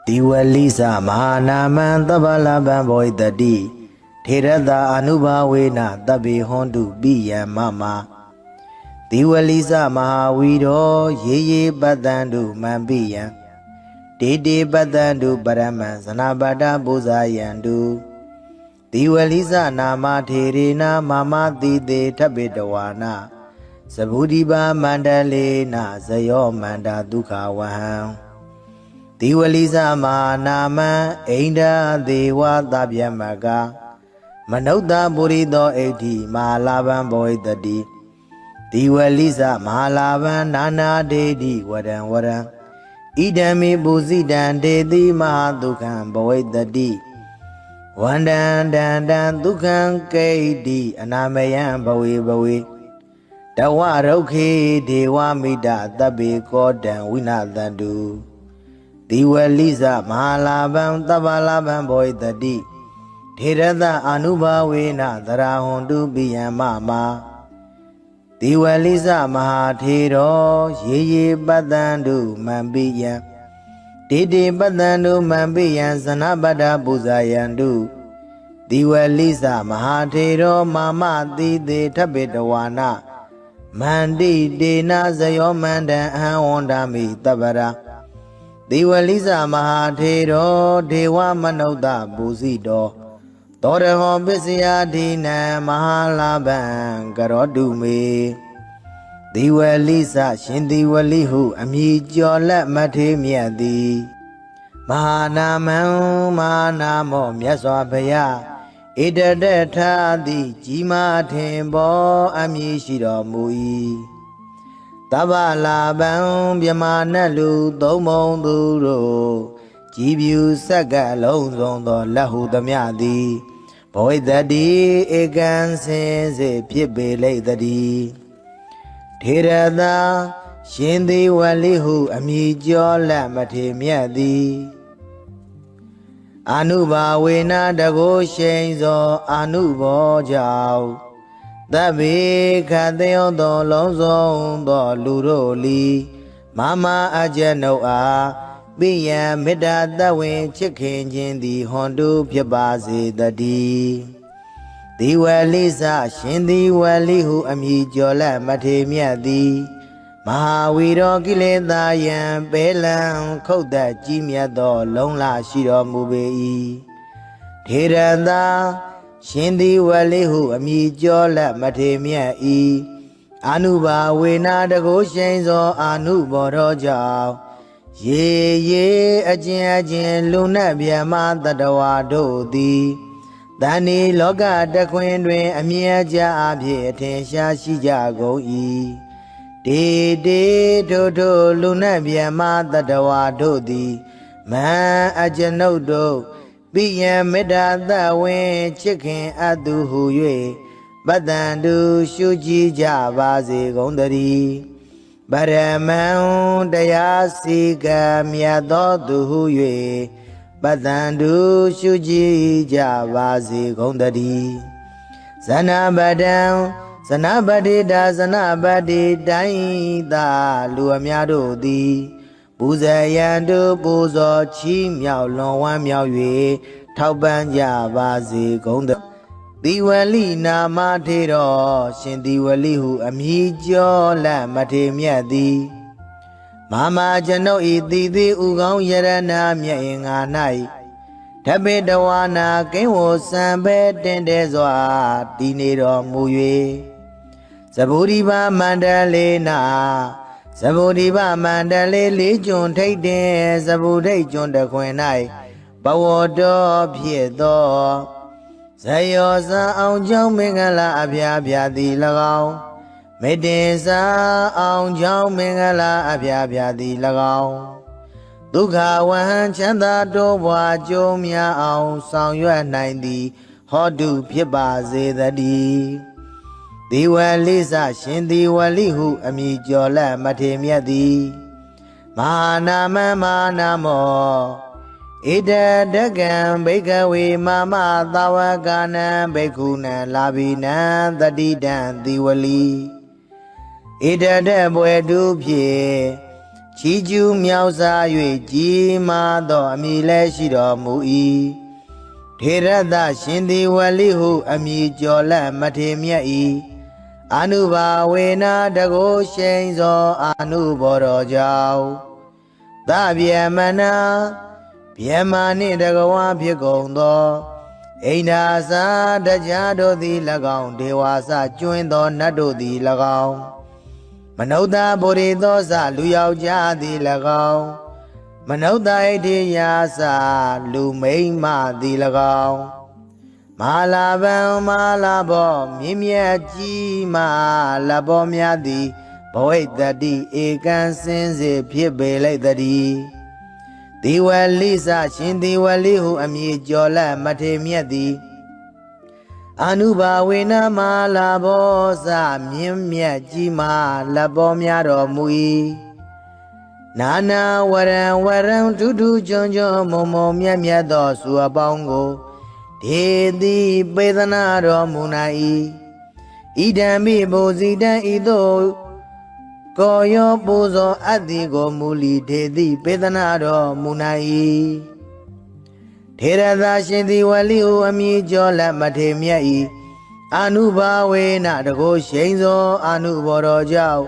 Diwalisa Mahanaman Tabalaban Boydadi Tirada Anubawena Tabi Hondu Biya Mama Diwalisa Mahawido Yeye Badandu Mambiya Dede Badandu Baraman Sanabada Buzayandu Diwalisa Nama Tirina Mama Dide Tabidawana Sabudiba Mandalena Zayo Manda Dukawahan Diwalisa Manama Ainda Dewa Dabyamaga Manauda Burido Eti Malaban Boydadi Diwalisa Malaban Nana Dedi Wadan Wadan Idami Buzidan Dedi Mahadukan Boydadi Wandan Dan Dukan Kaidi Anamayan Bawi Bawi Dawaroki Dewa Mida Dabi Kodan Winadandu Diwalisa Mahalaban Tabalaban Boydadi Tirada Anubawena Darahondu Biyamama Diwalisa Mahatiro Yeye Badandu Mambiyan Dede Badandu Mambiyan Sanabada Buzayandu Diwalisa Mahatiro Mama Dide Tabidawana Mandi Dena Zayo Manda Ahondami Tabara Diwalisa Mahatero Dewa Manauda Buzido Toreho Bisya Dina Mahalaban Garodume Diwalisa Shindiwalihu Amijola Matemiadi Mahanaman Mahanamo Myaswabaya Idadeta Di Jima Tembo Amishiro Mui Tabalaban Byamanalu Domon Duro Jibu Saga Lonzondo Lahu Damyadi Boydadi Egan Sense Pibe Ladadi Tirada Shindi Walihu Amijola Matemiadi Anuba Wena Dago Shenzo Anubo Jau Dabi Kadeo do Lonzo do Luroli Mama Ajanoa Biya Mida Dawin Chicken Jindi Hondu Pyabazi Dadi Diwalisa Shindi Walihu Amijola Matemiadi Mahawiro Gileda Yan Belan Koda Jimya do Longla Shiro Mubei Tiranda Shindi Walihu Amijola Matemia E Anuba Wena Dago Shenzo Anubo Roja Ye Ajin Luna Biama Dadawa Dodi Dani Loga da Quendwe Amiaja Abye Tensha Shijago E De Dodo Luna Biama Dadawa Dodi Ma Ajanodo Biya Meda Dawen Chicken Adu Huye Badandu Shuji Javazi Gondari Baraman Dayasiga Miado Duhuye Badandu Shuji Javazi Gondari Zanabadam Zanabadi da Zanabadi Daida Luamiado Di Buzayandu Buzo Chi Miao Long Wan Miao Yue Tauban Javazi Gonda Diwali Nama Tero Shindiwalihu Amijo La Matemiadi Mama Jano Ididi Ugong Yarana Mia Inganai Tabidawana Kenwo Sambe Tendezwa Dinero Muye Saburiba Mandalena Sabudiba Mandale Legion take the Sabuday John the Quenai Bawodo Piedo Sayosa on John Mingala Abia Biadi Lagao Medesa on John Mingala Abia Biadi Lagao Duka Wan Chanda Dowa Jomia on Sound Yua 90 Hodu Piba Zedadi Diwalisa Shindi Walihu Amijola Matemiadi Manama Manamo Ida Dagan Bekawi Mama Dawagana Bekuna Labina Dadidan Diwali Ida Debwe Dupye ချီကျူးမြောက်စား၍ကြီးမားသောအမည်လည်းရှိတော်မူ၏ထေရသရှင်သည်ဝလိဟုအမည်ကျော်လက်မထေမြတ်၏အနုဘာဝေနတကိုရှိန်သောအာနုဘောတော်ကြောင့်သဗျမနာဗျမနှင့်တကဝါဖြစ်ကုန်သောအိန္ဒာစာတရားတို့သည်၎င်းဒေဝါစကျွင်းသောနတ်တို့သည်၎င်းမနုဿဗုရိသောစလူယောက်ျားသည်၎င်းမနုဿဣတိယာစလူမိန်းမသည်၎င်းမဟာလာဗံမဟာလာဘောမြင့်မြတ်ကြီးမဟာလဘောများသည်ဘဝိတ္တိဧကံစင်စေဖြစ်ပေလိုက်တည်းဒီဝလိစရှင်ဒီဝလိဟုအမည်ကျော်လက်မထေမြတ်သည်အနုဘာဝေနမဟာလာဘောစမြင့်မြတ်ကြီးမဟာလဘောများတော်မူ၏နာနာဝရံဝရံထူးထူးချွန်ချွန်မုံမုံမြတ်မြတ်သောစုအပေါင်းကိုဒေတိပေသနာတော်မူနိုင်၏ဣဒံမိဘုဇိတံဤသို့ကိုယောပူဇော်အပ်သည်ကိုမူလီဒေတိပေသနာတော်မူနိုင်၏ထေရသရှင်သည်ဝလိဟုအမည်ကျော်လက်မထေမြတ်၏အနုဘာဝေနတကိုရှိန်သောအနုဘောတော်ကြောင့်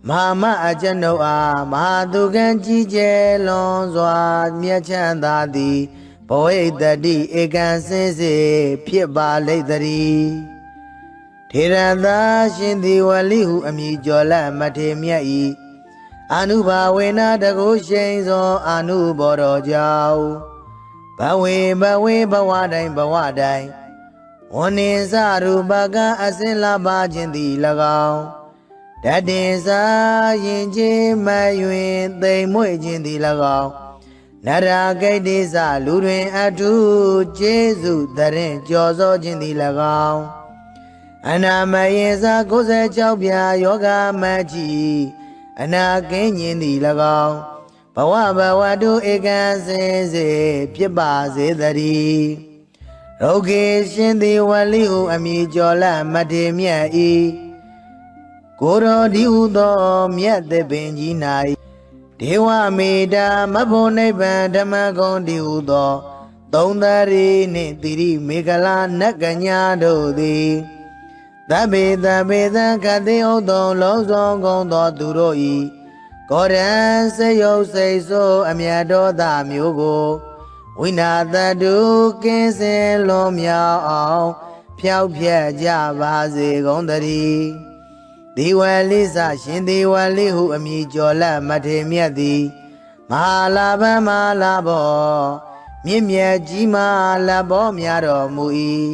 မဟာမအကျွန်ုပ်အားမဟာသူကံကြီးကျယ်လွန်စွာမြတ်ချမ်းသာသည်ဘဝိတ္တိဧကံစင်စေဖြစ်ပါလိမ့်တည်းထေရသရှင်သည်ဝလိဟုအမည်ကျော်လက်မထေမြတ်၏အနုဘာဝေနတကိုရှိန်သောအနုဘောတော်ကြောင့်ဘဝေဘဝတိုင်းဘဝတိုင်းဝနိစရူပကအစင်လာပါခြင်းသည်၎င်းတတင်စာရင်ချင်းမယွင်သိမ်မွေ့ခြင်းသည်၎င်းနရဂိတိစလူတွင်အထုကျေးဇူးတရင်ကြော်စောခြင်းသည်၎င်းအနာမယေစာ96ပြာယောဂမကြီးအနာကင်းခြင်းသည်၎င်းဘဝတုဧကံစင်စေဖြစ်ပါစေတည်းရောဂေရှင်သည်ဝလိဟုအမည်ကျော်လက်မထေမြတ်၏ကိုရောဒီဟုသောမြတ်သစ်ပင်ကြီး၌ဒေဝမေတ္တာမဖို့နိဗ္ဗာန်ဓမ္မဂုံဒီဟုသောသုံးသရီနှင့်တိရိမေကလာနတ်ကညာတို့သည်သဗ္ဗေသခတိဥသောလုံးစုံကုန်သောသူတို့၏ကောရံစေယုတ်စိတ်ဆိုးအမြတ်တော်သားမျိုးကိုဝိနာတတုကင်းစင်လွန်မြောက်အောင်ဖြောက်ဖြက်ကြပါစေကုန်တည်းဒီဝလိစရှင်ဒီဝလိဟုအမည်ကျော်လက်မထေမြတ်သည်မဟာလာဗံမဟာလာဘောမြင့်မြတ်ကြီးမဟာလဘောများတော်မူ၏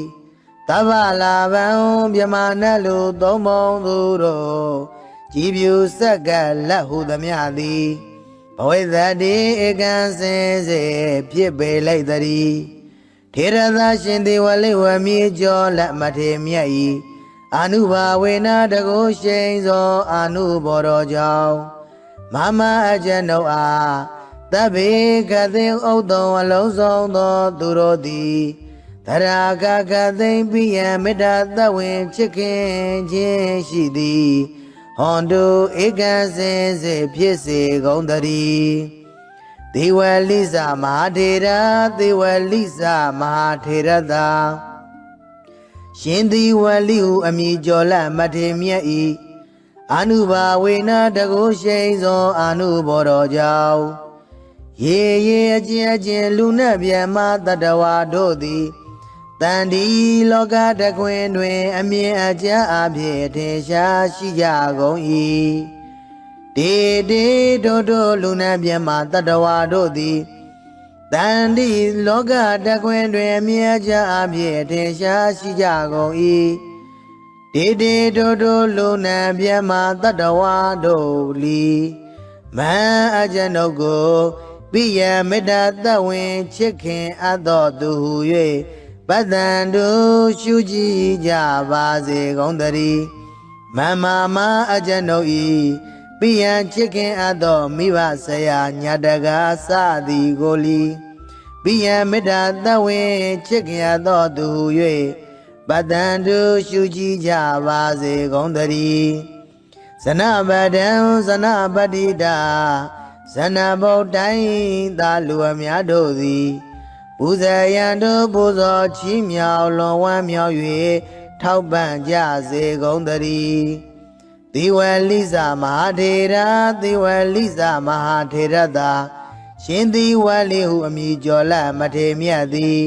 သဗ္ဗလာဗံမြမနတ်လူသုံးပုံသူတို့ကြည်ပြူဆက်ကလက်ဟုသမျှသည်ဘဝိတ္တိဧကံစင်စေဖြစ်ပေလိုက်တည်းထေရသရှင်ဒီဝလိဝမည်ကျော်လက်မထေမြတ်၏အနုဘာဝေနတကိုရှိန်သောအနုဘောတော်ကြောင့်မမအကျွန်ုပ်အားသဗ္ဗေကသိဥဒ္ဒံအလုံးစုံသောသူတို့သည်သရာကကသိမ့်ပိယံမေတ္တာသဝင်ချစ်ခင်ခြင်းရှိသည်ဟွန်တုဧကံစင်စေဖြစ်စေကုန်တည်းဒေဝလိစမဟာထေရဒေဝလိစမဟာထေရသာရှင်သည်ဝလိဟုအမည်ကျော်လက်မထေမြတ်၏အနုဘာဝေနတကိုရှိန်သောအနုဘောတော်ကြောင့်ရေအကျဉ်လူနှင့်ဗျမတတဝါတို့သည်တန်ဒီလောကတခွင်တွင်အမြင်အကျအဖြစ်ထင်ရှားရှိကြကုန်၏တေတို့လူနှင့်ဗျမတတဝါတို့သည်တန်ဒီလောကတခွင်တွင်အမြင်အကျအဖြစ်ထင်ရှားရှိကြကုန်၏တေတို့လူနှင့်ဗျမတတဝါတို့လီမန်အကျွန်ုပ်ကိုပိယမေတ္တာသဝင်ချစ်ခင်အပ်သောသူဟု၍ပတ္တန်တို့ရှုကြည်ကြပါစေကုန်တည်းမမအကျွန်ုပ်၏ပိယံချစ်ခင်အပ်သောမိဘဆရာညာတကားစသည်ကိုလီပိယံမေတ္တာသဝင်ချစ်ခင်အပ်သောသူဟု၍ပတ္တန်တို့ရှုကြည်ကြပါစေကုန်တည်းဇနပတံဇနပတိတာ ဇဏဗုဒ္ဓိုင်းသာလူအများတို့သည်ပူဇေယံတို့ပူဇော်ချီးမြှောက်လွန်ဝမ်းမြောက်၍ထောက်ပံ့ကြစေကုန်သတည်းသီဝလိဇမဟာထေရသီဝလိဇမဟာထေရသာရှင်သီဝလိဟုအမည်ကျော်လမထေမြတ်သည်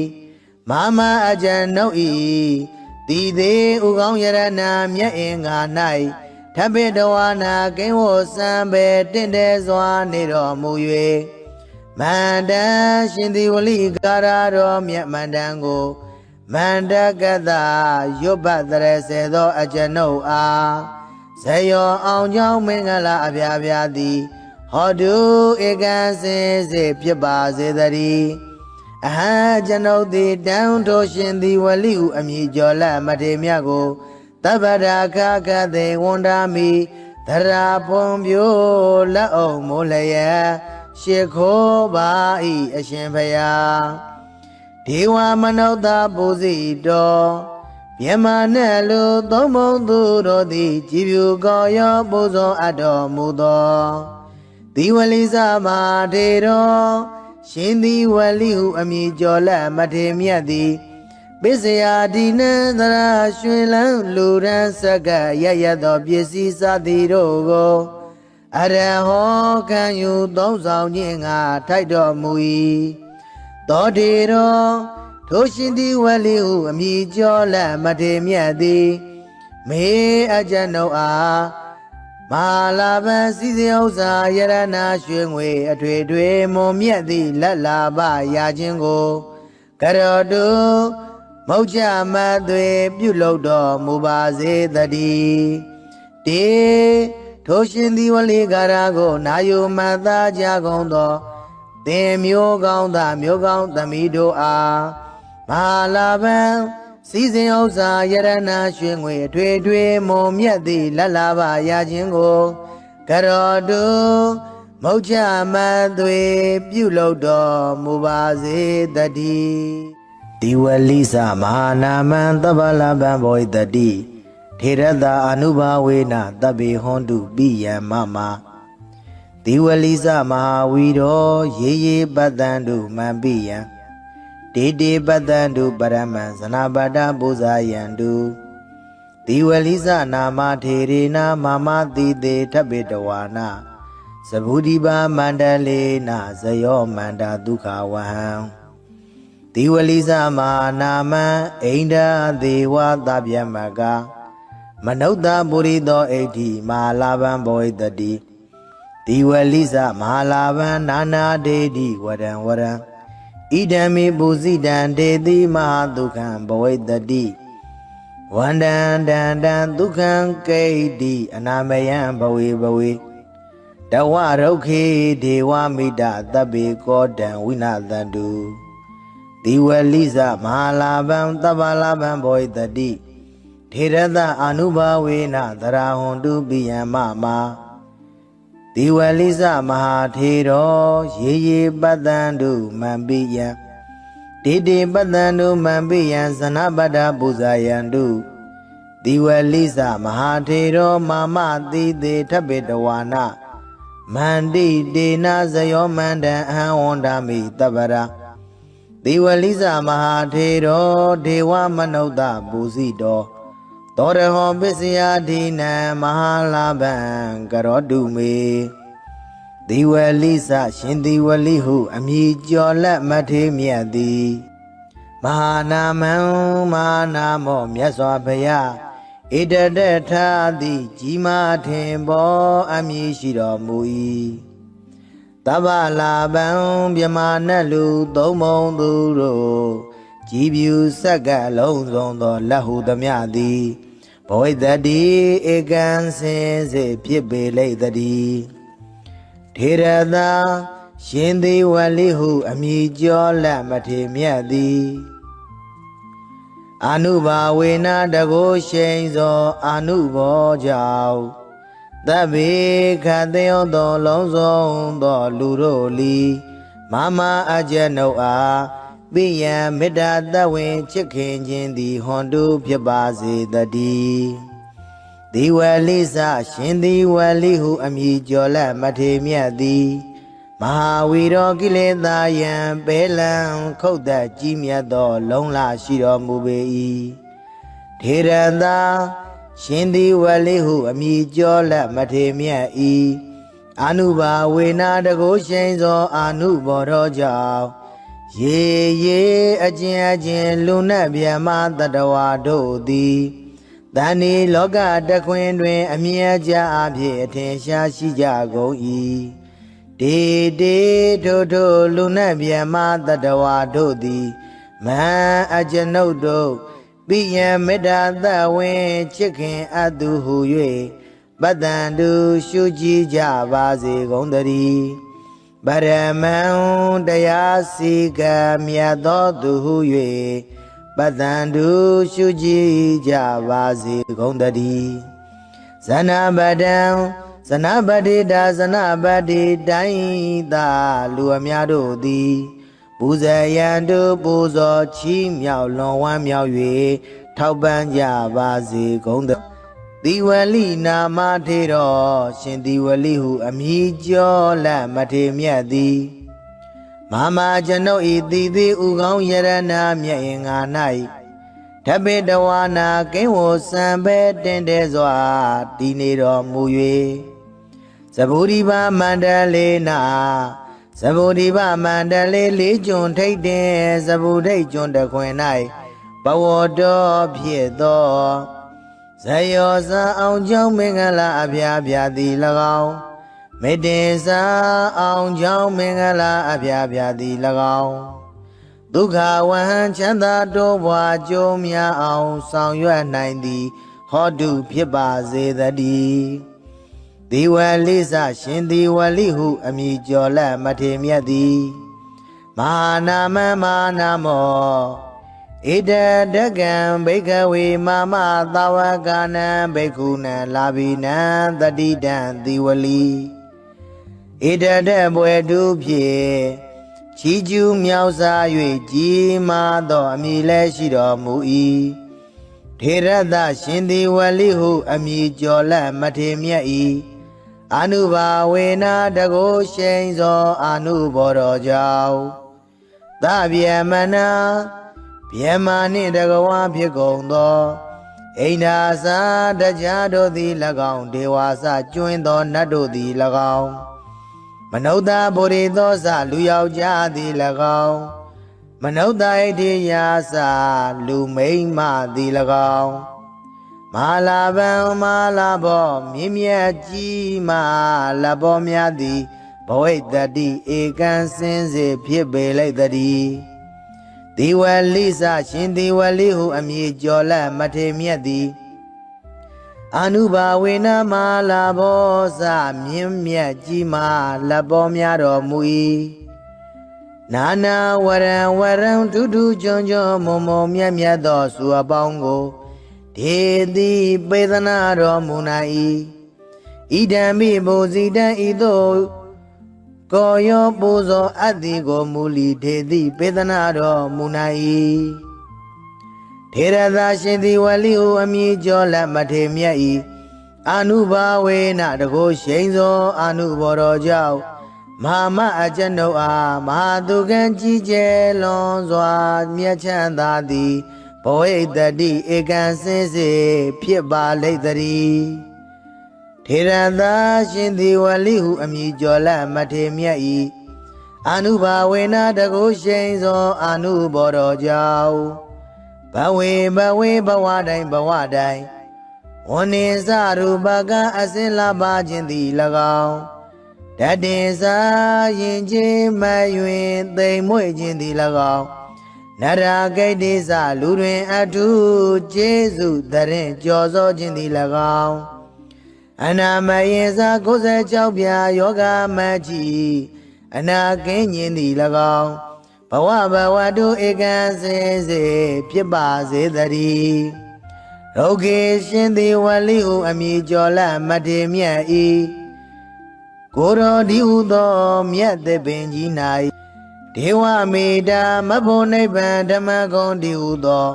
မာမအကျဉ်နှုတ်ဤတည်သေးဥကောင်းယရဏမြတ်အင်္ဂါ၌ထပိတဝါနာကိဝောစံပေတင့်တယ်စွာနေတော်မူ၍မန္တန်ရှင်သီဝလိကာရတော်မြတ်မန္တန်ကိုမန္တကတရွတ်ပတ်တရစေသောအကျဉ်နှုတ်အားဇယောအောင်ကြောင်းမင်္ဂလာအပြာပြာသည်ဟောတုဧကံစင်စေဖြစ်ပါစေတည်းအဟံကျွန်ုပ်သည်တန်ထိုးရှင်သီဝလိဟုအမည်ကျော်လမထေမြတ်ကိုတပ္ပရာခခသေဝန္ဒာမိသရာဖွန်ပြိုးလက်အောင်မိုးလျက်ရှ िख ိုးပါ၏အရှင်ဘုရားဒေဝမနုဿပူဇိတော်မြမနဲ့လူသုံးဘုံသူတို့သည်ကြည်ဖြူကောရောပူဇော်အပ်တော်မူသောသီဝလိဇမဟာထေတော်ရှင်သီဝလိဟုအမည်ကျော်လက်မထေမြတ်သည်ပစ္စယဒီနံသရရွှင်လန်းလူရန်စက္ကရရသောပစ္စည်းစသည်တို့ကိုအရဟောခံယူသုံးဆောင်ခြင်းငါထိုက်တော်မူ၏သောထေတော်ထိုရှင်သီဝလိဟုအမည်ကျော်လက်မထေမြတ်သည်မေအကျဉ်ုပ်အားမာလာပံစီစဉ်ဥစ္စာယရဏရွှေငွေအထွေထွေမွန်မြတ်သည့်လက်လာပရာခြင်းကိုကရောတုမုတ်ချမသွေပြုလုပ်တော်မူပါစေတည်းတေထိုရှင်သီဝလိကာရကိုနာယုမတ်သားကြကုန်သောသင်မျိုးကောင်းသားမျိုးကောင်းသမီးတို့အားမဟာလာပံစီစဉ်ဥစ္စာယရဏရွှေငွေအထွေထွေမွန်မြတ်သည့်လက်လာပါရခြင်းကိုကရောတုမုတ်ချမသွေပြုလုပ်တော်မူပါစေတည်းဒီဝလိသမဟာနာမံသဗ္ဗလပံဘောဣတတိထေရတအနုဘာဝေနတဗ္ဗေဟွန်တုပိယံမမဒီဝလိသမဟာဝီရောရေရေပတ္တံတုမံပိယံဒေတေပတ္တံတုပရမံဇနပတ္တပူဇာယံတုဒီဝလိသနာမထေရေနမမတိတေထပိတဝါနာသဗုဒိပါမန္တလေနဇယောမန္တာဒုက္ခဝဟံဒီဝလိသမဟာနာမံအိန္ဒာဒေဝသဗျမကမနုဿပုရိသောဣဋ္ဌိမဟာလာပံဘောဣတတိဒီဝလိသမဟာလာပံနာနာဒေတိဝရံဝရံဣဒံမေပုဇိတံဒေတိမဟာဒုက္ခံဘဝိတတိဝန္တံတံတံဒုက္ခံကိဋ္တိအနာမယံဘဝေဘဝေတဝရုက္ခေဒေဝမိတသဗ္ဗေကောတံဝိနာသန္တုဒီဝလိသမဟာလာပံသဗ္ဗလာပံဘောဣတတိထေရတအနုဘာဝေနသရာဟွန်တုပိယံမမဒီဝလိသမဟာထေရောရေရေပတ္တံတုမံပိယံဒေတေပတ္တံတုမံပိယံဇနပတ္တပူဇာယံတုဒီဝလိသမဟာထေရောမာမတိတေထပိတဝါနာမန္တိတေနဇယောမန္တံအဟံဝန္ဒာမိတပ္ပရာဒီဝလိသမဟာထေရောဒေဝမနုဿပူဇိတောသောရဟောပစ္စယဒိနံမဟာလာပံကရောတုမေဒီဝလိသရှင်ဒီဝလိဟုအမည်ကျော်လက်မထေမြတ်သည်မဟာနာမံမဟာနာမောမြတ်စွာဘုရားဣတတထာတိကြီးမားထင်ပေါ်အမည်ရှိတော်မူ၏တဗ္ဗလာပံမြမနတ်လူသုံးဘုံသူတို့ကြည်ဖြူစက္ကလုံးစုံသောလက်ဟုသမျှသည်ဘဝိတတိဧကံစင်စေဖြစ်ပေလိမ့်တည်းထေရသာရှင်သီဝလိဟုအမည်ကျော်လက်မထေမြတ်သည်အနုဘာဝေနတကိုရှိန်သောအနုဘောကြောင့်သဗ္ဗေခတယောသောလုံးစုံသောလူတို့လီမမအကျဉ်ုပ်အားပိယံမေတ္တာတဝင်ချစ်ခင်ခြင်းသည်ဟွန်တုဖြစ်ပါစေတည်းဒီဝလိသရှင်ဒီဝလိဟုအမည်ကျော်လက်မထေမြတ်သည် ဟာဝီရောကိလေသာယံပဲလံခုတ်သက်ကြီးမြတ်သောလုံလရှိတော်မူပေ၏ထေရသာရှင်သည်ဝလိဟုအမိကျော်လက်မထေမြတ်၏အာနုဘာဝေနာတကုရှိန်သောအာနုဘောတော်ကြောင့်ရေအကျဉ်လူနတ်ဗျမတတဝါတို့သည်တန်ဒီလောကတခွင်တွင်အမြဲကြအဖြစ်အထင်ရှားရှိကြကုန်၏တေထိုလူနတ်ဗျမတတဝါတို့သည်မဟံအကျွန်ုပ်တို့ပိယံမေတ္တာသဝင်ချစ်ခင်အပ်သူဟု၍ပတ္တံတုရှုကြည်ကြပါစေကုန်သတည်းပရမံတရားစီကံမြတ်သောသူဟု၍ပတ္တံတုရှုကြည်ကြပါစေကုန်သတည်းဇနပတံဇနပတိတာဇနပတိတိုင်းသာလူအများတို့သည်ပူဇေယံတုပူဇော်ချီးမြှောက်လွန်ဝမ်းမြောက်၍ထောက်ပံ့ကြပါစေကုန်သတည်းသီဝလိနာမထေတော်ရှင်သီဝလိဟုအမည်ကျော်လက်မထေမြတ်သည်မဟာကျွန်ုပ်ဤသီသီဥကောင်းယရနာမြတ်င်္ဂါ၌ဓပိတဝါနာကိဝစံပဲတင်တဲ့စွာတည်နေတော်မူ၍သဗ္ဗုရိပါမန္တလေးနာသဗ္ဗုရိပါမန္တလေးလေးကျွန်းထိတ်တင်သဗ္ဗုဒိတ်ကျွန်းတခွင်၌ဘဝတော်ဖြစ်သောဇယောဇာအောင်ကြောင့်မင်္ဂလာအဖျားဖျားသည်၎င်းမေတ္တင်စာအောင်ကြောင့်မင်္ဂလာအဖျားဖျားသည်၎င်းဒုက္ခဝဟံချမ်းသာတိုးပွားကြိုးများအောင်ဆောင်ရွက်နိုင်သည်ဟောတုဖြစ်ပါစေတည်းဒီဝလိစရှင်ဒီဝလိဟုအမည်ကျော်လက်မထေမြတ်သည်မဟာနာမမဟာနာမောဣဒဒကံဘိကဝေမမသာဝကနံဘိက္ခုနံလာဘိနံတတိတံသီဝလီဣဒဒဘွယ်တုဖြင့်ချီးကျူးမြောက်စား၍ကြီးမားသောအမည်လည်းရှိတော်မူ၏ထေရသရှင်သီဝလိဟုအမည်ကျော်လက်မထေမြတ်၏အာနုဘာဝေနာတကုရှိန်သောအာနုဘောတော်ကြောင့်သဗျမနာဗျမနှင့်တကဝါဖြစ်ကုန်သောအိန္ဒာစာတရားတို့သည်၎င်းဒေဝါစကျွင်းသောနတ်တို့သည်၎င်းမနုဿဗုရိသောစလူယောက်ျားသည်၎င်းမနုဿဣတိယာစလူမိန်းမသည်၎င်းမဟာလာဗံမဟာလာဘောမြင့်မြတ်ကြီးမလဘောများသည်ဘဝိတ္တိဧကံစင်စေဖြစ်ပေလိုက်တည်းဒီဝလိစရှင်ဒီဝလိဟုအမည်ကျော်လက်မထေမြတ်သည်အာနုဘာဝေနမလာဘောစမြင့်မြတ်ကြီးမာလက်ပေါ်များတော်မူ၏နာနာဝရံထူးထူးချွန်ချွန်မုံမုံမြတ်မြတ်သောစုအပေါင်းကိုဒေတိပေသနာတော်မူနိုင်၏ဣဒံမိဘုဇိတံဤသို့ကိုယောပူဇော်အပ်သည်ကိုမူလီဒေတိပေသနာတော်မူနိုင်၏ထေရသာရှင်သည်ဝလိဟုအမည်ကျော်လက်မထေမြတ်၏အာနုဘာဝေနတကုရှိန်သောအာနုဘောတော်ကြောင့်မဟာမအကျွန်ုပ်အားမဟာသူကံကြီးကျယ်လွန်စွာမြတ်ချမ်းသာသည်ဘဝိတ္တိဧကံစင်စေဖြစ်ပါလိမ့်တည်းထေရသာရှင်သည်ဝလိဟုအမည်ကျော်လက်မထေမြတ်၏အာနုဘာဝေနတကုရှိန်သောအာနုဘောတော်ကြောင့်ဘဝေဘဝတိုင်းဝန္နေစရူပကအစင်လာပါခြင်းသည်၎င်းတတေစာရင်ချင်းမယွင်သိမ်မွေ့ခြင်းသည်၎င်းနရာဂိတ်တိစလူတွင်အထုကျေးဇူးတရင်ကြော်စောခြင်းသည်၎င်းအနာမယေစာ96ပြာယောဂမကြီးအနာကင်းခြင်းသည်၎င်းဘဝတုဧကံစင်စေဖြစ်ပါစေတည်းရုဂေရှင်သည်ဝလိဟုအမည်ကျော်လက်မထေမြတ်၏ကိုရောဒီဟုသောမြတ်သပင်ကြီး၌ဒေဝမေတ္တာမဖို့နိဗ္ဗာန်ဓမ္မဂုံဒီဟုသော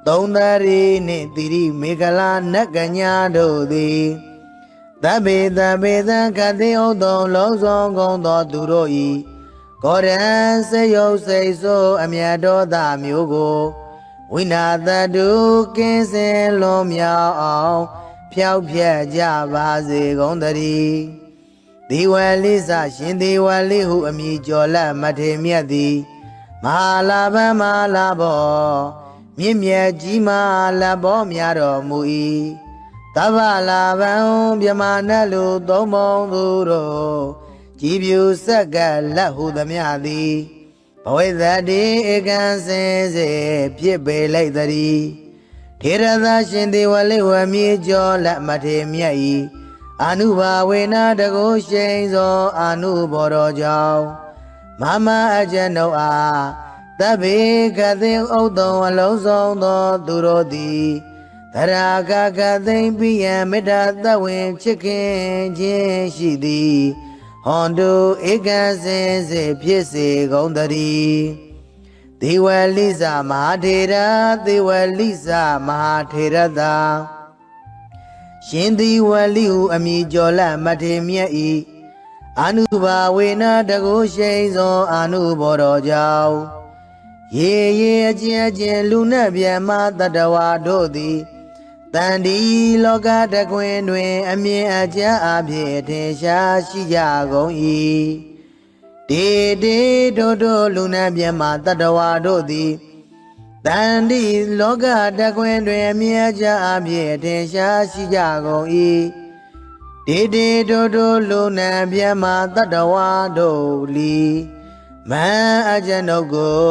သုံးသရီနှင့်တိရိမေခလာနတ်ကညာတို့သည် သဗ္ဗေသဗ္ဗေသံခတိဥဒ္ဒောလုံးစုံကုန်သောသူတို့ဤကောရံစေယုတ်စိတ်ဆိုးအမြတ်တော်သားမျိုးကိုဝိနာတတုကင်းစင်လွန်မြောက်အောင်ဖြောက်ဖြက်ကြပါစေကုန်သတည်းဒီဝလိစရှင်ဒီဝလိဟုအမည်ကျော်လက်မထေမြတ်သည်မဟာလာဘမဟာလာဘောမြင့်မြတ်ကြီးမာလဘောများတော်မူ၏တဗ္ဗလာဘံမြမနတ်လူသုံးပုံသူတို့ကြည်ပြူဆက်ကလက်ဟုသမျှသည်ဘဝိသတိဧကံစင်စေဖြစ်ပေလိုက်သည်ထေရသရှင်ဒီဝလိဝမြေကျော်လက်မထေမြတ်၏အနုဘာဝေနတကုရှိန်သောအနုဘောတော်ကြောင့်မမအကျဉ်ုပ်အားသဗ္ဗေကတိဥဒ္ဒောအလုံးစုံသောသူတို့သည်သရာကကသိမ့်ပိယံမေတ္တာသဝင်ချစ်ခင်ခြင်းရှိသည်ဟွန်တုဧကံစင်စေဖြစ်စေကုန်သတည်းဒေဝလိစမဟာထေရဒေဝလိစမဟာထေရသာရှင်ဒီဝလိဟုအမည်ကျော်လက်မထေမြတ်၏အနုဘာဝေနတကုရှိန်သောအနုဘောတော်ကြောင့်ရေရေအကျဉ်အကျဉ်လူနှင့်ဗျမတတဝါတို့သည်တန်ဒီလောကတကွင်တွင်အမြင်အကျအဖြစ်ထင်ရှားရှိကြကုန်၏တေတေတို့တို့လူနှင့်ဗျမတတဝါတို့သည်တန်ဒီလောကတကွင်တွင်အမြင်အကျအဖြစ်ထင်ရှားရှိကြကုန်၏တေတေတို့တို့လူနှင့်ဗျမတတဝါတို့လီမန်အကျဉ်ုပ်ကို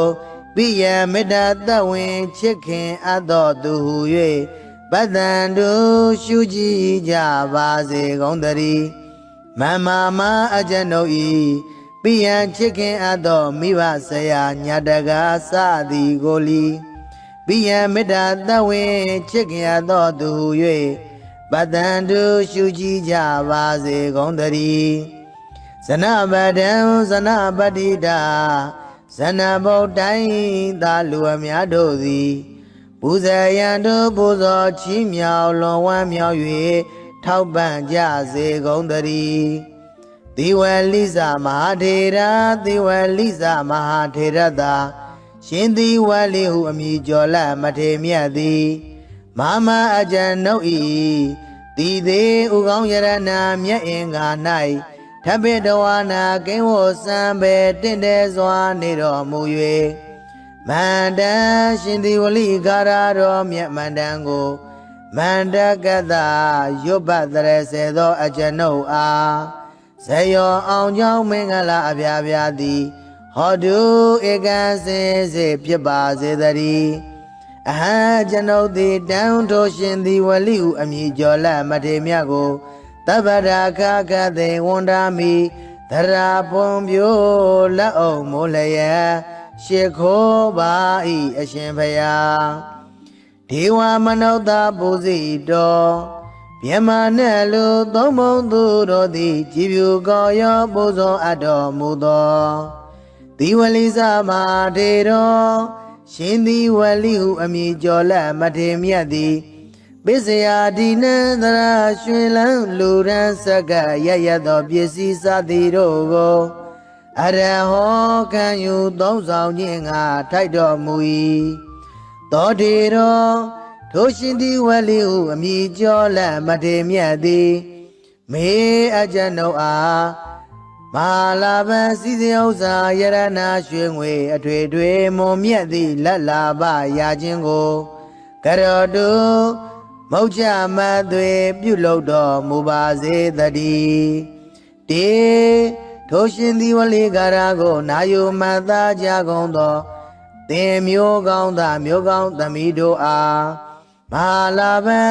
ပိယမေတ္တာသဝင်ချစ်ခင်အပ်တော်သူဟု၍ပတ္တန်တို့ရှုကြည်ကြပါစေကုန်သတည်းမမမအကျဉ်ုပ်ဤပိယချစ်ခင်အပ်တော်မိဘဆရာညာတကားစသည်ကိုလီပိယမေတ္တာသဝင်ချစ်ခင်အပ်တော်သူဟု၍ပတ္တန်တို့ရှုကြည်ကြပါစေကုန်သတည်းဇနပဒံဇနပတိတာဇနဘုတ်တိုင်းသာလူအများတို့သည်ပူဇေယံတို့ပူဇော်ချီးမြှောက်လွန်ဝမ်းမြောက်၍ထောက်ပံ့ကြစေကုန်သတည်းဒီဝလိစမဟာထေရဒီဝလိစမဟာထေရသာရှင်ဒီဝလိဟုအမည်ကျော်လက်မထေမြတ်သည်မမအကျဉ်ုပ်၏ဒီသေးဥကောင်းယရဏမြတ်အင်္ဂါ၌ထပိတဝါနာကိဝောစံပေတင့်တယ်စွာနေတော်မူ၍မန္တန်ရှင်ဒီဝလိကာရတော်မြတ်မန္တန်ကိုမန္တကတရွတ်ပတ်တရစေသောအကျဉ်ုပ်အားဇယောအောင်ကြောင်းမင်္ဂလာအပြားပြားသည်ဟောတုဧကံစင်စေဖြစ်ပါစေတည်းအဟံကျွန်ုပ်သည်တန်ထိုရှင်ဒီဝလိဟုအမည်ကျော်လက်မထေမြတ်ကိုတပ္ပရာခကသေဝန္ဒာမိသရာပွန်ပြိုလက်အုပ်မိုးလျက်ရှ िख ိုးပါဤအရှင်ဖယားဒေဝမနုဿပူဇိတော်မြမနဲ့လူသုံးပုံသူတို့သည်ကြည်ဖြူကောရောပူဇော်အပ်တော်မူသောဒီဝလိစမထေတော်ရှင်ဒီဝလိဟုအမည်ကျော်လက်မထေမြတ်သည်ပိစယာဒီနံသရာရွှင်လန်းလူရန်စကရရသောပစ္စည်းစသည်တို့ကိုအရဟောခံယူသုံးဆောင်ခြင်းငါထိုက်တော်မူ၏သောတေတော်ထိုရှင်ဒီဝလိဟုအမည်ကျော်လက်မထေမြတ်သည်မေအကျဉ်ုပ်အားမဟာလာဘံစီစဉ်ဥစ္စာယရနာရွှေငွေအထွေထွေမွန်မြတ်သည့်လက်လာပရာခြင်းကိုကရောတုမௌချမသွေပြုလုပ်တော်မူပါစေတည်းတေထိုရှင်ဒီဝလိကာရကိုနာယုမတ်သားကြကုန်သောသင်မျိုးကောင်းသားမျိုးကောင်းသမီးတို့အားမဟာလာဘံ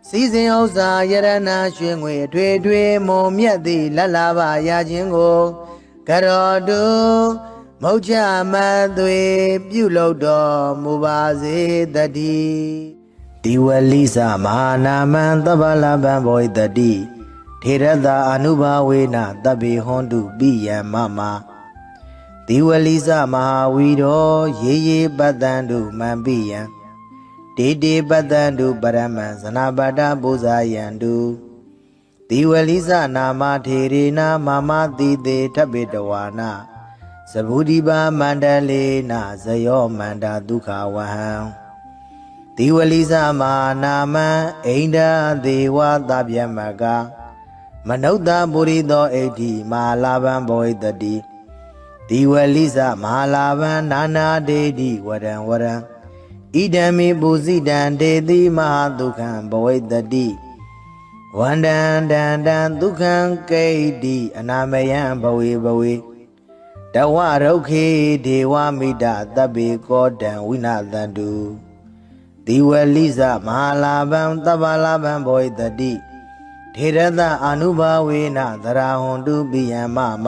စီစဉ်ဥစ္စာယရနာရွှေငွေအထွေထွေမွန်မြတ်သည့်လက်လာပရာခြင်းကိုကရောတုမௌချမသွေပြုလုပ်တော်မူပါစေတည်းဒီဝလိစမဟာနာမံသဗ္ဗလဗံဘောဣတတိထေရတာအနုဘာဝေနတဗ္ဗေဟွန်တုပိယံမမဒီဝလိစမဟာဝီရောရေရေပတ္တံတုမံပိယံဒေတေပတ္တံတုပရမံဇနာပါဒပူဇာယံတု တိဝလိစနာမထေရေနာမမတိတေထပိတဝါနာသဗုဒိပါမန္တလေနာဇယောမန္တာဒုက္ခဝဟံတိဝလိစမာနာမံဣန္ဒဒေဝသဗျမကမနုဿပုရိသောဣဋ္ဌိမဟာလာဘံဘောဣတတိတိဝလိစမဟာလာဘံနာနာဒေတိဝရံဝရံဣဒံမိပုစိတံဒေတိမဟာဒုက္ခံဘောဣတတိဝန္တံတံတံဒုက္ခံကိဋ္တိအနာမယံဘဝေဘဝေတဝရုခေဒေဝမိတသဗ္ဗေကောတံဝိနာသန္တုတိဝလိစမဟာလာဘံသဗ္ဗလာဘံဘောဣတတိထေရတအာနုဘာဝေနသရဟွန်တုပိယံမမ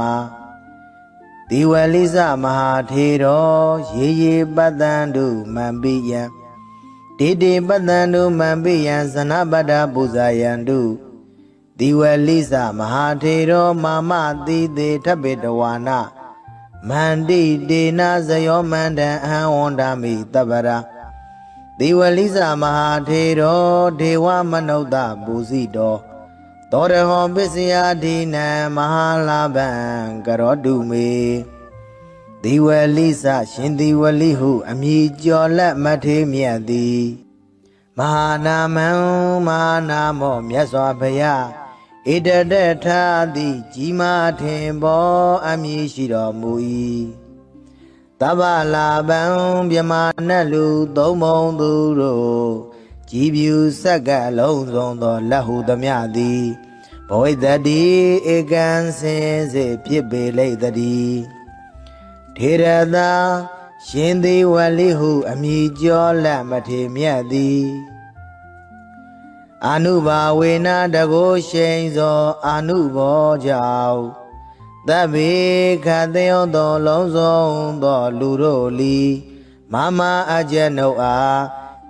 တိဝလိစမဟာထေရောရေရေပတ္တန္တုမံပိယံတေတေပတ္တန္တုမံပိယံဇနပတ္တပူဇာယန္တုတိဝလိစမဟာထေရောမာမတိတေထပိတဝါနာမန္တိတေနာဇယောမန္တံအဟံဝန္ဒာမိတပ္ပရာတိဝလိစမဟာထေရောဒေဝမနုဿပူဇိတောသောရဟောပစ္စယဒိနံမဟာလာဘံကရောတုမေတိဝလိစရှင်တိဝလိဟုအမည်ကျော်လက်မထေမြတ်သည်မဟာနာမံမဟာနာမောမြတ်စွာဘုရားဣတတထာတိကြီးမားထင်ပေါ်အမည်ရှိတော်မူ၏တဗ္ဗလာဘံမြမနတ်လူသုံးပုံသူတို့ကြည်ဖြူဆက်ကလုံးစုံသောလက်ဟုသမျှသည်ဘဝိတ္တိဧကံစင်စေဖြစ်ပေလိမ့်တည်းထေရသာရှင်သေဝလိဟုအမည်ကျော်လက်မထေမြတ်သည်အာနုဘာဝေနတကိုရှိန်သောအာနုဘောကြောင့်သဗ္ဗေခတယောသောလုံးစုံသောလူတို့လီမမအကျနုအား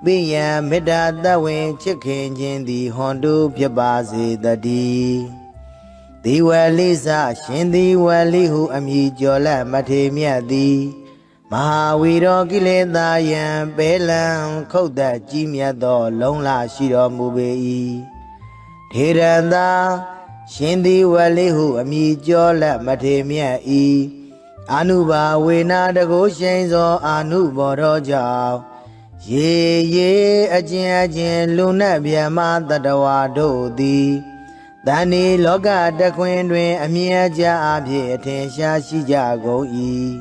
ပိယံမေတ္တာတဝင်ချစ်ခင်ခြင်းသည်ဟွန်တုဖြစ်ပါစေတည်းဒီဝလိစရှင်ဒီဝလိဟုအမည်ကျော်လက်မထေမြတ်သည်မဟာဝီရောကိလေသာယံပေလံခုတ်သက်ကြီးမြတ်သောလုံးလရှိတော်မူပေ၏ထေရသာရှင်ဒီဝလိဟုအမည်ကျော်လက်မထေမြတ်၏အာနုဘာဝေနတကိုရှိန်သောအာနုဘောတော်ကြောင့်ရေရေအကျဉ်လူနတ်ဗျမတတဝါတို့သည်တဏီလောကတခွင်တွင်အမြဲကြအဖြစ်အထင်ရှားရှိကြကုန်၏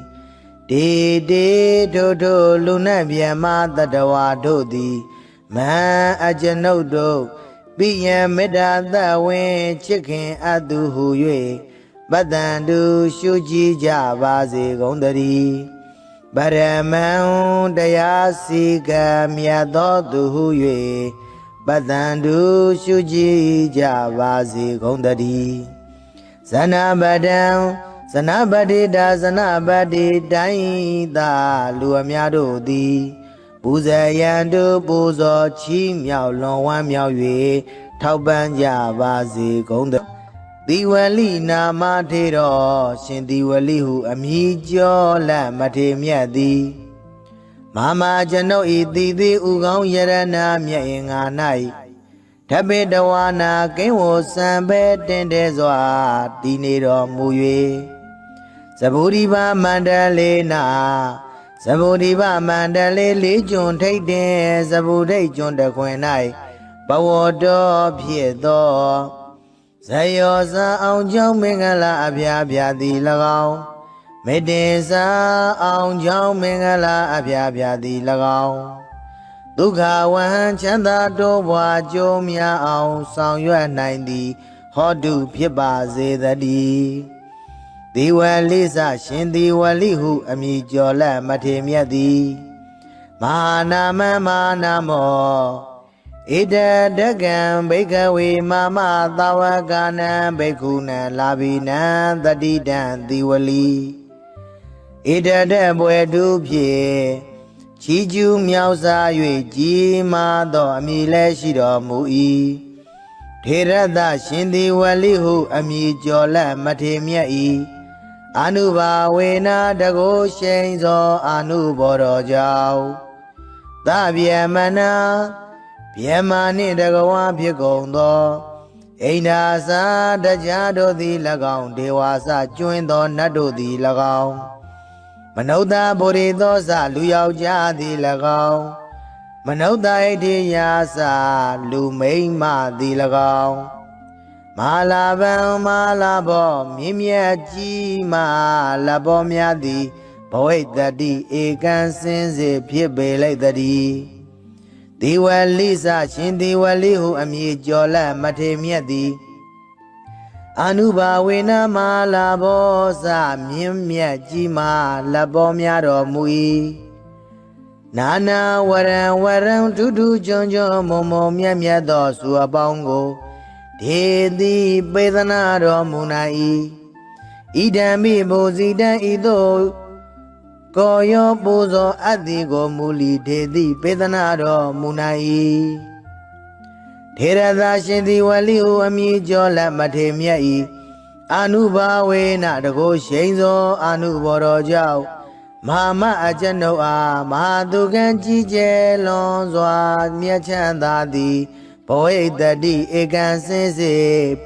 တေတေထိုထိုလူနတ်ဗျမတတဝါတို့သည်မဟံအကျွန်ုပ်တို့ပိယံမေတ္တာသဝင်ချစ်ခင်အပ်သူဟု၍ပတ္တန္တုရှုကြည်ကြပါစေကုန်တည်းပရမံတရားစီကံမြတ်သောသူဟု၍ပတ္တန္တုရှုကြည်ကြပါစေကုန်တည်းဇနပတံဇနပတိတာဇနပတိတိုင်းသာလူအများတို့သည်ပူဇေယံတုပူဇော်ချီးမြှောက်လွန်ဝမ်းမြောက်၍ထောက်ပံ့ကြပါစေကုန်တည်းတိဝလိနာမထေရောရှင်တိဝလိဟုအမည်ကျော်လက်မထေမြတ်သည်မမကျွန်ုပ်ဤတိတိဥကောင်းယရဏမြတ်င်္ဂါ၌ဓပိတဝါနာကိဉ္ဝစံပဲတင်တဲ့စွာတည်နေတော်မူ၍သဗုဒိဗမန္တလေးနာသဗုဒိဗမန္တလေးလေးကျွန်းထိတ်တဲ့သဗုဒိတ်ကျွန်းတခွင်၌ဘဝတော်ဖြစ်သောဇယောဇာအောင်ကြောင့်မင်္ဂလာအဖျားဖျားသည်၎င်းမေတ္တေစာအောင်ကြောင့်မင်္ဂလာအဖျားဖျားသည်၎င်းဒုက္ခဝဟံချမ်းသာတိုးပွားကြိုးများအောင်ဆောင်ရွက်နိုင်သည်ဟောတုဖြစ်ပါစေတည်းဒီဝလိစရှင်ဒီဝလိဟုအမည်ကျော်လက်မထေမြတ်သည်မဟာနာမမဟာနာမောဣတတကံဘိကဝေမမသာဝကနံဘိက္ခုနံလာဘိနံတတိတံတိဝလိဣတတဘွယ်တုဖြင့်ချီးကျူးမြောက်စား၍ကြီးမားသောအမည်လည်းရှိတော်မူ၏ထေရသရှင်ဒီဝလိဟုအမည်ကျော်လက်မထေမြတ်၏အာနုဘာဝေနတကိုရှိန်သောအာနုဘောတော်ကြောင့်သဗျမနာဗျမနှင့်တကဝါဖြစ်ကုန်သော အိန္ဒာစာတရားတို့သည်၎င်းဒေဝါစကျွင်းသောနတ်တို့သည်၎င်းမနုဿဗုရိသောစလူယောက်ျားသည်၎င်းမနုဿဣတိယာစလူမိန်းမသည်၎င်းမဟာလာဗံမဟာလာဘောမြင့်မြတ်ကြီးမဟာလဘောများသည်ဘဝိတ္တိဧကံစင်စေဖြစ်ပေလိုက်တည်းဒီဝလိစရှင်ဒီဝလိဟုအမည်ကျော်လက်မထေမြတ်သည်အနုဘာဝေနမဟာလာဘောစမြင့်မြတ်ကြီးမဟာလဘောများတော်မူ၏နာနာဝရံဝရံထူးထူးချွန်ချွန်မုံမုံမြတ်မြတ်သောစုအပေါင်းကိုဒေတိပေသနာတော်မူနိုင်၏ဣဒံမိဘုဇိတံဤသို့ကိုယောပူဇော်အပ်သည်ကိုမူလီဒေတိပေသနာတော်မူနိုင်၏ထေရသာရှင်သည်ဝလိဟုအမည်ကျော်လက်မထေမြတ်၏အနုဘာဝေနတကုရှိန်သောအနုဘောတော်ကြောင့်မဟာမအကျွန်ုပ်အားမဟာသူကံကြီးကျယ်လွန်စွာမြတ်ချမ်းသာသည်ဘဝိတ္တိဧကံစင်စေ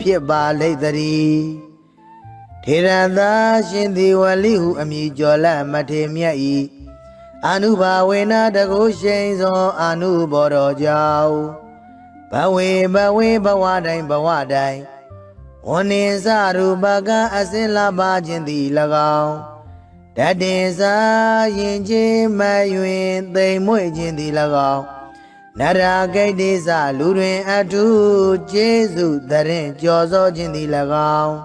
ဖြစ်ပါလိမ့်တည်းထေရသာရှင်သည်ဝလိဟုအမည်ကျော်လက်မထေမြတ်၏အနုဘာဝေနတကုရှိန်သောအနုဘောတော်ကြောင့်ဘဝေဘဝတိုင်းဝဏိစရူပကအစင်လာပါခြင်းသည်၎င်းတတေစာရင်ချင်းမယွင်သိမ်မွေ့ခြင်းသည်၎င်းနရာဂိတ်တိစလူတွင်အထုကျေးဇူးတရင်ကြော်စောခြင်းသည်၎င်း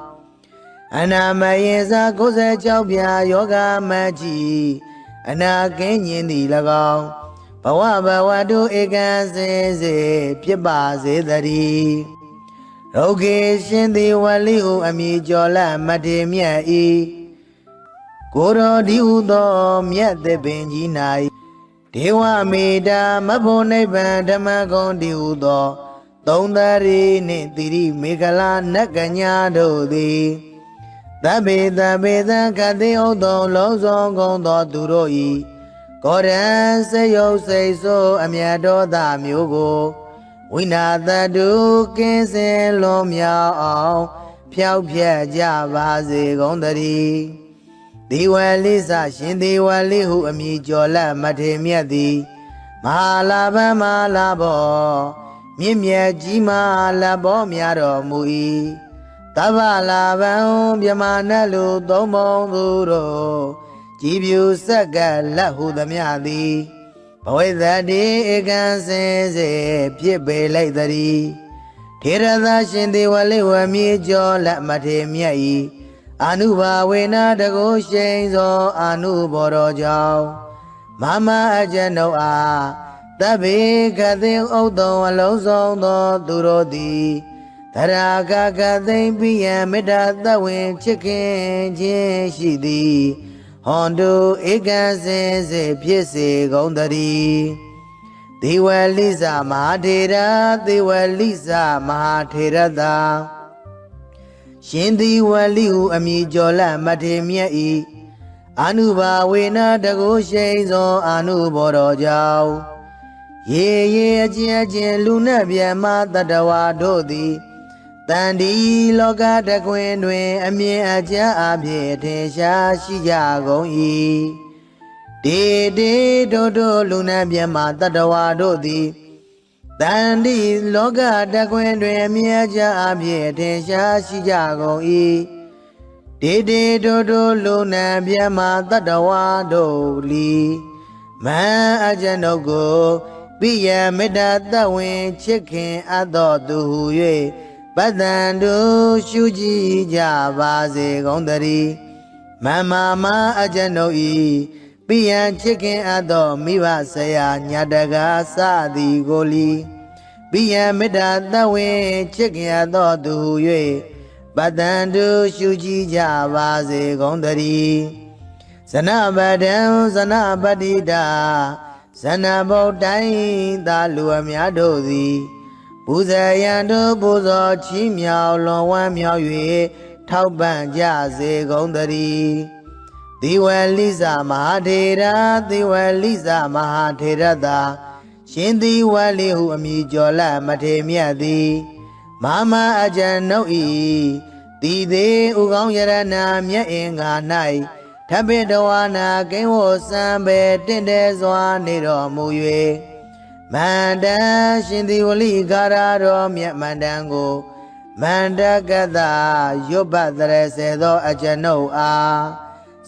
အနာမယေစာ96ပြာယောဂမကြီးအနာကင်းခြင်းသည်၎င်းဘဝတုဧကံစင်စေဖြစ်ပါစေတည်းရုဂေရှင်သည်ဝလိဟုအမည်ကျော်လက်မထေမြတ်၏ကိုရောဒီဟုသောမြတ်သစ်ပင်ကြီး၌ဒေဝမေတ္တာမဖို့နိဗ္ဗာန်ဓမ္မဂုံဒီဟုသောသုံးသရီနှင့်တိရိမေခလာနတ်ကညာတို့သည်သဗ္ဗေသခတိဥသောလုံးစုံကုန်သောသူတို့၏ကောရံစေယုတ်စိတ်ဆိုးအမြတ်တော်သားမျိုးကိုဝိနာတတုကင်းစင်လွန်မြောက်အောင်ဖြောက်ဖြက်ကြပါစေကုန်တည်းဒီဝလိစရှင်ဒီဝလိဟုအမည်ကျော်လက်မထေမြတ်သည်မဟာလာဗံမဟာလာဘောမြင့်မြတ်ကြီးမဟာလဘောများတော်မူ၏တဗ္ဗလာဗံမြမနတ်လူသုံးပုံသူတို့ကြည်ပြူဆက်ကလက်ဟုသမျှသည်ဘဝိတ္တိဧကံစင်စေဖြစ်ပေလိုက်တည်းထေရသာရှင်ဒီဝလိဝမြေကျော်လက်မထေမြတ်၏အနုဘာဝေနတကုရှိန်သောအနုဘောတော်ကြောင့်မမအကျွန်ုပ်အားတဗ္ဗေကသိဥဒ္ဒံအလုံးစုံသောသူတို့သည်သရာဂကသိမ့်ပိယံမေတ္တာသဝင်ချစ်ခင်ခြင်းရှိသည်ဟွန်တုဧကံစင်စေဖြစ်စေကုန်တည်းဒေဝလိစမဟာထေရဒေဝလိစမဟာထေရသာရှင်ဒီဝလိဟုအမည်ကျော်လက်မထေမြတ်၏အနုဘာဝေနတကုရှိန်သောအနုဘောတော်ကြောင့်ရေအချင်းလူနှင့်ဗျမတတဝါတို့သည်တန်ဒီလောကတကွင်တွင်အမြင်အကျဉ်းအဖြစ်ထင်ရှားရှိကြကုန်၏ဒေတို့လူနှင့်ဗျမတတဝါတို့သည်တန်ဒီလောကတကွင်တွင်အမြင်အကျဉ်းအဖြစ်ထင်ရှားရှိကြကုန်၏ဒေတို့လူနှင့်ဗျမတတဝါတို့လီမန်အကျွန်ုပ်ကိုပိယမေတ္တာသဝင်ချစ်ခင်အပ်သောသူဟု၍ပတ္တန်တို့ရှုကြည်ကြပါစေကုန်တည်းမမအကျွန်ုပ်၏ပိယံချစ်ခင်အပ်သောမိဘဆရာညာတကားစသည်ကိုလီပိယံမေတ္တာသဝင်ချစ်ခင်အပ်သောသူဟု၍ပတ္တန်တို့ရှုကြည်ကြပါစေကုန်တည်းဇနပဒံဇနပတိတာဇနဘုတ်တိုင်းသာလူအများတို့သည်ပူဇေယံတို့ပူဇော်ချီးမြှောက်လွန်ဝမ်းမြောက်၍ထောက်ပံ့ကြစေကုန်တည်းဒီဝလိစမဟာထေရဒီဝလိစမဟာထေရသာရှင်ဒီဝလိဟုအမည်ကျော်လက်မထေမြတ်သည်မ မာမအကျဉ်နှုတ်ဤတီသေးဥကောင်းယရနာမြတ်အင်္ဂါ၌ထပိတဝါနာကိဝောစံပဲတင့်တယ်စွာနေတော်မူ၍မန္တန်ရှင်သည်ဝလိကာရတော်မြတ်မန္တန်ကိုမန္တကတရွတ်ပတ်တရစေသောအကျွန်ုပ်အား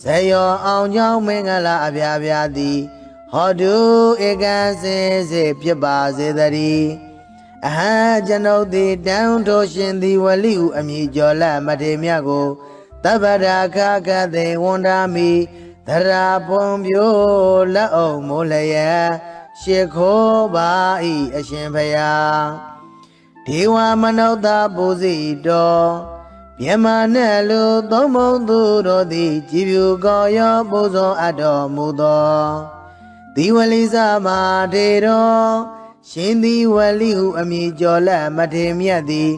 ဇယောအောင်ကြောင်းမင်္ဂလာအပြားပြားသည်ဟောတုဧကံစင်စေဖြစ်ပါစေတည်းအဟံကျွန်ုပ်သည်တန်ထိုရှင်သည်ဝလိဟုအမည်ကျော်လမထေမြတ်ကိုတပ္ပရာခကသေဝန္ဒာမိသရာပွန်ပြိုလက်အောင်မိုးလျက်ရှ िख ိုးပါ၏အရှင်ဘုရားဒေဝမနုဿပူဇိတော်မြမနဲ့လူသုံးဘုံသူတို့သည်ကြည်ဖြူကောရောပူဇော်အပ်တော်မူသောဒီဝလိစမာထေတော်ရှင်သည်ဝလိဟုအမည်ကျော်လက်မထေမြတ်သည်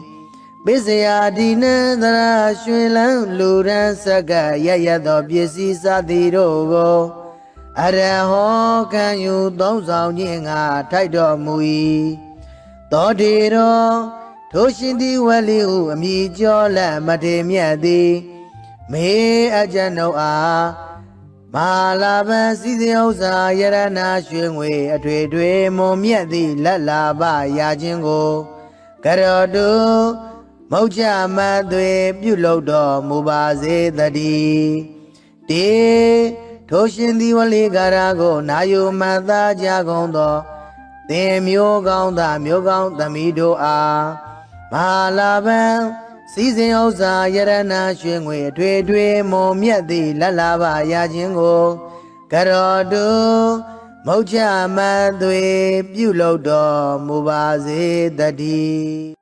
ပိစယာဒီနံသရရွှေလန်းလူရန်စကရရသောပစ္စည်းစသည်တို့ကိုအရဟောခံယူသုံးဆောင်ခြင်းငါထိုက်တော်မူ၏သောတေတော်ထိုရှင်သည်ဝလိဟုအမည်ကျော်လက်မထေမြတ်သည်မေအကျွန်ုပ်အားမာလာပန်စီစဉ်ဥစ္စာယရနာရွှေငွေအထွေထွေမွန်မြတ်သည့်လက်လာပရာခြင်းကိုကရောတုမௌချမသွေပြုလုပ်တော်မူပါစေတည်းတေထိုရှင်သည်ဝလိကာရကိုနာယုမသာကြကုန်သောသင်မျိုးကောင်းသားမျိုးကောင်းသမီးတို့အားမာလာပန်စီစဉ်ဥစ္စာယရနာရွှေငွေအထွေထွေမွန်မြတ်သည့်လက်လာပရာခြင်းကိုကရောတုမௌချမသွေပြုလုပ်တော်မူပါစေတည်း